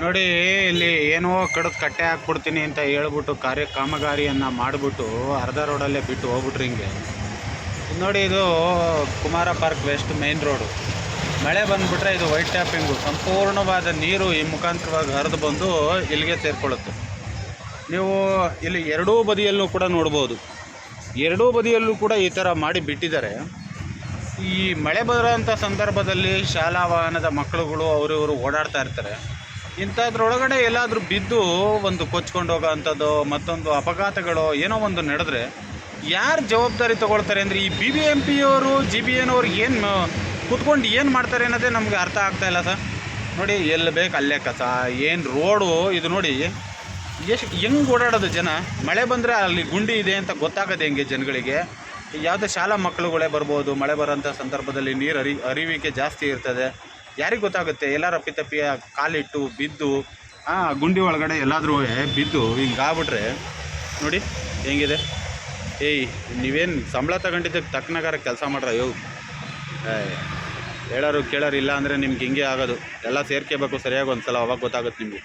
ನೋಡಿ, ಇಲ್ಲಿ ಏನೋ ಕಡಿದು ಕಟ್ಟೆ ಹಾಕ್ಬಿಡ್ತೀನಿ ಅಂತ ಹೇಳ್ಬಿಟ್ಟು ಕಾಮಗಾರಿಯನ್ನು ಮಾಡಿಬಿಟ್ಟು ಅರ್ಧ ರೋಡಲ್ಲೇ ಬಿಟ್ಟು ಹೋಗ್ಬಿಟ್ರಿ ಹಿಂಗೆ. ನೋಡಿ, ಇದು Kumara park west main road. ಮಳೆ ಬಂದುಬಿಟ್ರೆ ಇದು ವೈಟ್ ಟ್ಯಾಪಿಂಗು, ಸಂಪೂರ್ಣವಾದ ನೀರು ಈ ಮುಖಾಂತರವಾಗಿ ಹರಿದು ಬಂದು ಇಲ್ಲಿಗೆ ಸೇರಿಕೊಳ್ಳುತ್ತೆ. ನೀವು ಇಲ್ಲಿ ಎರಡೂ ಬದಿಯಲ್ಲೂ ಕೂಡ ನೋಡ್ಬೋದು, ಎರಡೂ ಬದಿಯಲ್ಲೂ ಕೂಡ ಈ ಥರ ಮಾಡಿ ಬಿಟ್ಟಿದ್ದಾರೆ. ಈ ಮಳೆ ಬರೋಂಥ ಸಂದರ್ಭದಲ್ಲಿ ಶಾಲಾ ವಾಹನದ ಮಕ್ಕಳುಗಳು ಅವರು ಓಡಾಡ್ತಾ ಇರ್ತಾರೆ. ಇಂಥದ್ರೊಳಗಡೆ ಎಲ್ಲಾದರೂ ಬಿದ್ದು ಒಂದು ಕೊಚ್ಕೊಂಡು ಹೋಗೋ ಅಂಥದ್ದು, ಮತ್ತೊಂದು ಅಪಘಾತಗಳು ಏನೋ ಒಂದು ನಡೆದ್ರೆ ಯಾರು ಜವಾಬ್ದಾರಿ ತೊಗೊಳ್ತಾರೆ ಅಂದರೆ ಈ BBMPಯವರು GBNವ್ರು ಏನು ಕೂತ್ಕೊಂಡು ಏನು ಮಾಡ್ತಾರೆ ಅನ್ನೋದೇ ನಮಗೆ ಅರ್ಥ ಆಗ್ತಾಯಿಲ್ಲ ಸರ್. ನೋಡಿ, ಎಲ್ಲಿ ಬೇಕು ಅಲ್ಲೇ ಕಸ, ಏನು ರೋಡು ಇದು ನೋಡಿ ಎಷ್ಟು ಹೆಂಗೆ ಓಡಾಡೋದು ಜನ. ಮಳೆ ಬಂದರೆ ಅಲ್ಲಿ ಗುಂಡಿ ಇದೆ ಅಂತ ಗೊತ್ತಾಗೋದು ಹೆಂಗೆ ಜನಗಳಿಗೆ? ಯಾವುದೇ ಶಾಲಾ ಮಕ್ಕಳುಗಳೇ ಬರ್ಬೋದು, ಮಳೆ ಬರೋಂಥ ಸಂದರ್ಭದಲ್ಲಿ ನೀರು ಹರಿವಿಕೆ ಜಾಸ್ತಿ ಇರ್ತದೆ. ಯಾರಿಗೆ ಗೊತ್ತಾಗುತ್ತೆ? ಎಲ್ಲರ ಅಪ್ಪಿತಪ್ಪಿ ಕಾಲಿಟ್ಟು ಬಿದ್ದು ಗುಂಡಿ ಒಳಗಡೆ ಎಲ್ಲಾದರೂ ಬಿದ್ದು ಹಿಂಗಾಗ್ಬಿಟ್ರೆ ನೋಡಿ ಹೆಂಗಿದೆ. ನೀವೇನು ಸಂಬಳ ತಗೊಂಡಿದ್ದಕ್ಕೆ ತಕ್ಕನಾಗಾರ ಕೆಲಸ ಮಾಡ್ರ ಹೇಳೋರು ಕೇಳೋರು ಇಲ್ಲ ಅಂದರೆ ನಿಮ್ಗೆ ಹಿಂಗೆ ಆಗೋದು. ಎಲ್ಲ ಸೇರ್ಕೋಬೇಕು ಸರಿಯಾಗಿ ಒಂದು ಸಲ, ಅವಾಗ ಗೊತ್ತಾಗುತ್ತೆ ನಿಮಗೆ.